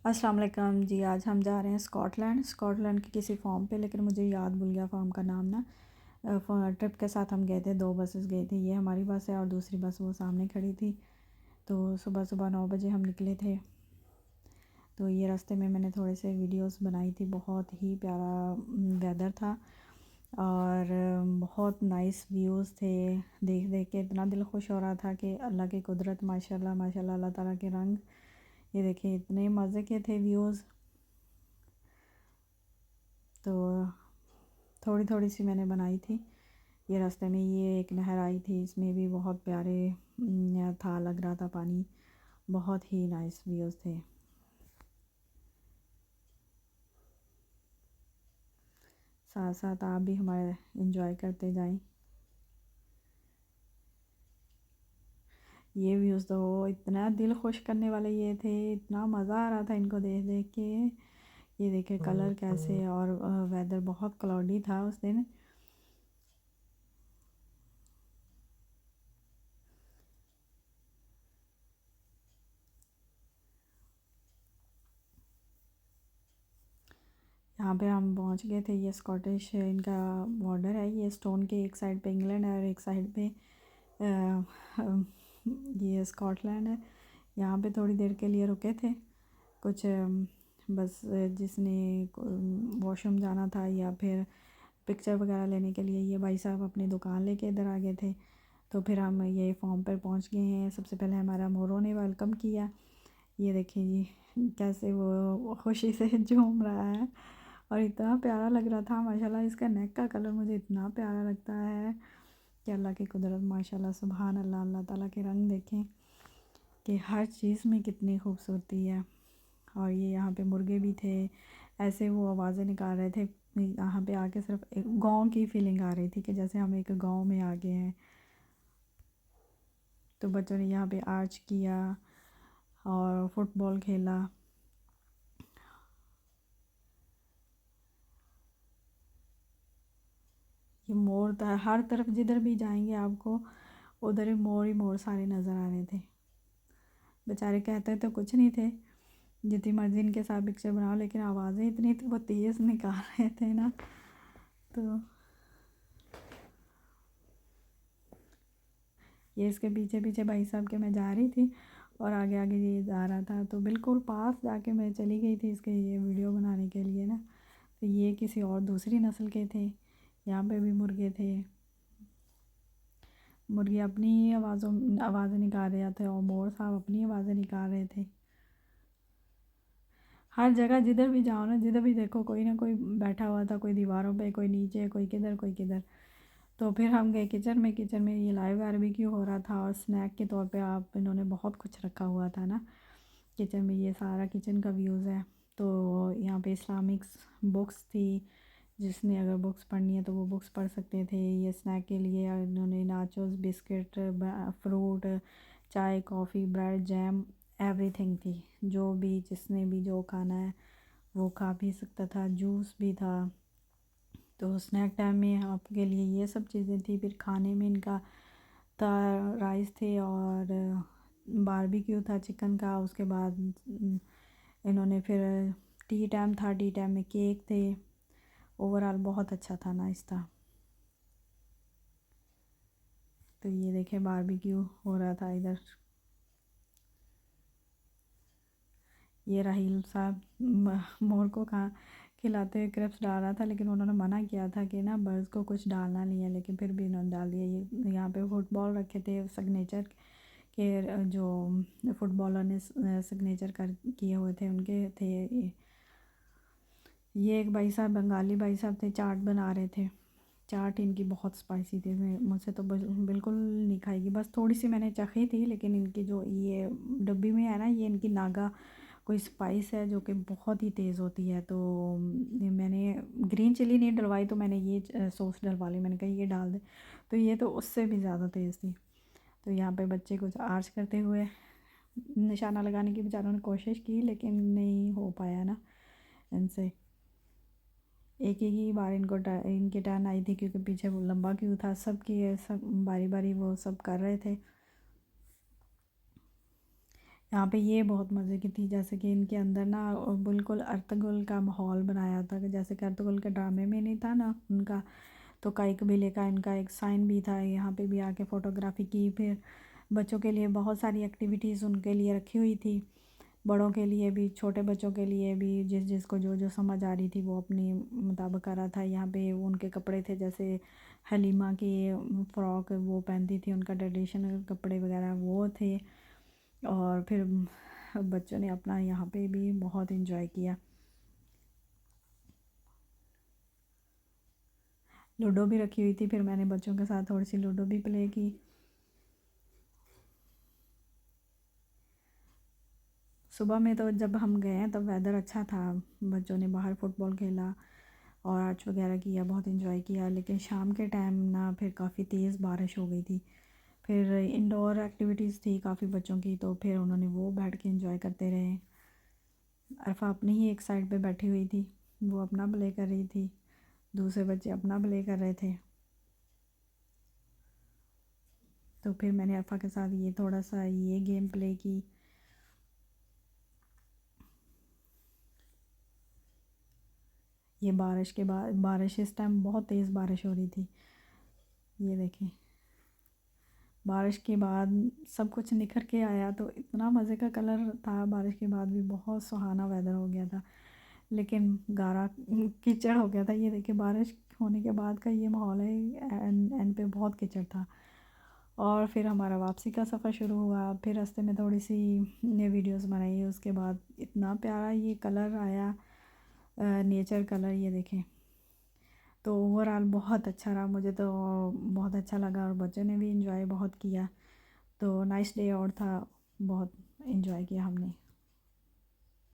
السلام علیکم جی، آج ہم جا رہے ہیں اسکاٹ لینڈ کی کسی فارم پہ، لیکن مجھے یاد بھول گیا فارم کا نام نا۔ ٹرپ کے ساتھ ہم گئے تھے، 2 بسز گئی تھی، یہ ہماری بس ہے اور دوسری بس وہ سامنے کھڑی تھی۔ تو صبح 9 بجے ہم نکلے تھے۔ تو یہ راستے میں نے تھوڑے سے ویڈیوز بنائی تھی، بہت ہی پیارا ویدر تھا اور بہت نائس ویوز تھے۔ دیکھ کے اتنا دل خوش ہو رہا تھا کہ اللہ کی قدرت، ماشاءاللہ ماشاءاللہ، اللہ تعالیٰ کے رنگ، یہ دیکھیں اتنے مزے کے تھے ویوز۔ تو تھوڑی سی میں نے بنائی تھی۔ یہ راستے میں یہ ایک نہر آئی تھی، اس میں بھی بہت پیارے تھا، لگ رہا تھا پانی، بہت ہی نائس ویوز تھے۔ ساتھ ساتھ آپ بھی ہمارے انجوائے کرتے جائیں۔ یہ ویوز تو اتنا دل خوش کرنے والے یہ تھے، اتنا مزہ آ رہا تھا ان کو دیکھ کے۔ یہ دیکھے کلر کیسے، اور ویدر بہت کلاؤڈی تھا اس دن۔ یہاں پہ ہم پہنچ گئے تھے، یہ اسکاٹش ان کا بارڈر ہے، یہ اسٹون کے ایک سائڈ پہ انگلینڈ ہے اور ایک سائڈ پہ یہ اسکاٹ لینڈ ہے۔ یہاں پہ تھوڑی دیر کے لیے رکے تھے، کچھ بس جس نے واش روم جانا تھا یا پھر پکچر وغیرہ لینے کے لیے، یہ بھائی صاحب اپنی دکان لے کے ادھر آ گئے تھے۔ تو پھر ہم یہ فارم پر پہنچ گئے ہیں۔ سب سے پہلے ہمارا موروں نے ویلکم کیا، یہ دیکھیں جی کیسے وہ خوشی سے جھوم رہا ہے اور اتنا پیارا لگ رہا تھا ماشاءاللہ۔ اس کا نیک کا کلر مجھے اتنا پیارا لگتا ہے کہ اللہ کی قدرت، ماشاءاللہ سبحان اللہ، اللہ تعالیٰ کے رنگ دیکھیں کہ ہر چیز میں کتنی خوبصورتی ہے۔ اور یہ یہاں پہ مرغے بھی تھے، ایسے وہ آوازیں نکال رہے تھے، یہاں پہ آ کے صرف ایک گاؤں کی فیلنگ آ رہی تھی کہ جیسے ہم ایک گاؤں میں آ گئے ہیں۔ تو بچوں نے یہاں پہ آرچ کیا اور فٹ بال کھیلا۔ یہ مور تھا، ہر طرف جدھر بھی جائیں گے آپ کو ادھر ہی مور سارے نظر آ رہے تھے۔ بیچارے کہتے تو کچھ نہیں تھے، جتنی مرضی ان کے ساتھ پکچر بناؤ، لیکن آوازیں اتنی وہ تیز نکال رہے تھے نا۔ تو یہ اس کے پیچھے بھائی صاحب کے میں جا رہی تھی اور آگے یہ جا رہا تھا، تو بالکل پاس جا کے میں چلی گئی تھی اس کے یہ ویڈیو بنانے کے لیے نا۔ تو یہ کسی اور دوسری نسل کے تھے، یہاں پہ بھی مرغے تھے، مرغے اپنی آوازیں نکال رہے تھے اور مور صاحب اپنی آوازیں نکال رہے تھے۔ ہر جگہ جدھر بھی جاؤ نا، جدھر بھی دیکھو کوئی نہ کوئی بیٹھا ہوا تھا، کوئی دیواروں پہ، کوئی نیچے، کوئی کدھر کوئی کدھر۔ تو پھر ہم گئے کچن میں یہ لائیو باربیکیو ہو رہا تھا اور سنیک کے طور پہ آپ انہوں نے بہت کچھ رکھا ہوا تھا نا کچن میں۔ یہ سارا کچن کا ویوز ہے۔ تو یہاں پہ اسلامکس بکس تھی، جس نے اگر بکس پڑھنی ہے تو وہ بکس پڑھ سکتے تھے۔ یہ سنیک کے لیے انہوں نے ناچوز، بسکٹ، فروٹ، چائے، کافی، بریڈ، جیم، ایوری تھنگ تھی، جو بھی جس نے بھی جو کھانا ہے وہ کھا بھی سکتا تھا، جوس بھی تھا۔ تو اسنیک ٹائم میں آپ کے لیے یہ سب چیزیں تھی۔ پھر کھانے میں ان کا تھا رائس تھے اور باربیکیو تھا چکن کا۔ اس کے بعد انہوں نے پھر ٹی ٹائم تھا، ٹی ٹائم میں کیک تھے۔ اوورآل بہت اچھا تھا، نائس تھا۔ تو یہ دیکھیں باربیکیو ہو رہا تھا ادھر۔ یہ راہیل صاحب مور کو کھلاتے ہوئے کرپس ڈال رہا تھا، لیکن انہوں نے منع کیا تھا کہ نا برڈز کو کچھ ڈالنا نہیں ہے، لیکن پھر بھی انہوں نے ڈال دیا۔ یہ یہاں پہ فٹ بال رکھے تھے، سگنیچر کے جو فٹ بالر نے سگنیچر کیے ہوئے تھے ان کے تھے۔ یہ ایک بھائی صاحب، بنگالی بھائی صاحب تھے، چاٹ بنا رہے تھے۔ چاٹ ان کی بہت اسپائسی تھی، مجھ سے تو بالکل نہیں کھائے گی، بس تھوڑی سی میں نے چکھی تھی، لیکن ان کی جو یہ ڈبی میں ہے نا، یہ ان کی ناگا کوئی اسپائس ہے جو کہ بہت ہی تیز ہوتی ہے۔ تو میں نے گرین چلی نہیں ڈلوائی، تو میں نے یہ سوس ڈلوا لی، میں نے کہا یہ ڈال دے، تو یہ تو اس سے بھی زیادہ تیز تھی۔ تو یہاں پہ بچے کچھ آرچ کرتے ہوئے نشانہ لگانے کی بیچاروں نے کوشش کی، لیکن نہیں ہو پایا نا ان سے۔ ایک ہی بار ان کی ٹرن آئی تھی، کیونکہ پیچھے وہ لمبا کیوں تھا، سب کی سب باری باری وہ سب کر رہے تھے۔ یہاں پہ یہ بہت مزے کی تھی، جیسے کہ ان کے اندر نا بالکل ارطغرل کا ماحول بنایا تھا، کہ جیسے کہ ارطغرل کے ڈرامے میں نہیں تھا نا ان کا، تو کئی قبیلے کا ان کا ایک سائن بھی تھا، یہاں پہ بھی آ کے فوٹوگرافی کی۔ پھر بچوں کے لیے بہت ساری ایکٹیویٹیز ان کے لیے رکھی ہوئی تھی، بڑوں کے لیے بھی، چھوٹے بچوں کے لیے بھی، جس جس کو جو جو سمجھ آ رہی تھی وہ اپنی مطابق کر رہا تھا۔ یہاں پہ ان کے کپڑے تھے، جیسے حلیمہ کی فراک وہ پہنتی تھی، ان کا ٹریڈیشنل کپڑے وغیرہ وہ تھے، اور پھر بچوں نے اپنا یہاں پہ بھی بہت انجوائے کیا۔ لوڈو بھی رکھی ہوئی تھی، پھر میں نے بچوں کے ساتھ تھوڑی سی لوڈو بھی پلے کی۔ صبح میں تو جب ہم گئے ہیں تب ویدر اچھا تھا، بچوں نے باہر فٹ بال کھیلا اور آرٹ وغیرہ کیا، بہت انجوائے کیا، لیکن شام کے ٹائم نا پھر کافی تیز بارش ہو گئی تھی۔ پھر انڈور ایکٹیویٹیز تھی کافی بچوں کی، تو پھر انہوں نے وہ بیٹھ کے انجوائے کرتے رہے۔ عرفہ اپنی ہی ایک سائڈ پہ بیٹھی ہوئی تھی، وہ اپنا پلے کر رہی تھی، دوسرے بچے اپنا پلے کر رہے تھے۔ تو پھر میں نے عرفہ کے ساتھ یہ تھوڑا سا یہ گیم پلے کی۔ یہ بارش کے بعد، بارش اس ٹائم بہت تیز بارش ہو رہی تھی، یہ دیکھیں بارش کے بعد سب کچھ نکھر کے آیا، تو اتنا مزے کا کلر تھا، بارش کے بعد بھی بہت سہانا ویدر ہو گیا تھا، لیکن گارا کیچڑ ہو گیا تھا۔ یہ دیکھیں بارش ہونے کے بعد کا یہ ماحول ہے، اینڈ پہ بہت کیچڑ تھا۔ اور پھر ہمارا واپسی کا سفر شروع ہوا، پھر راستے میں تھوڑی سی نے ویڈیوز بنائی، اس کے بعد اتنا پیارا یہ کلر آیا، نیچر کلر، یہ دیکھیں۔ تو اوورآل بہت اچھا رہا، مجھے تو بہت اچھا لگا، اور بچوں نے بھی انجوائے بہت کیا، تو نائس ڈے اور تھا، بہت انجوائے کیا ہم نے۔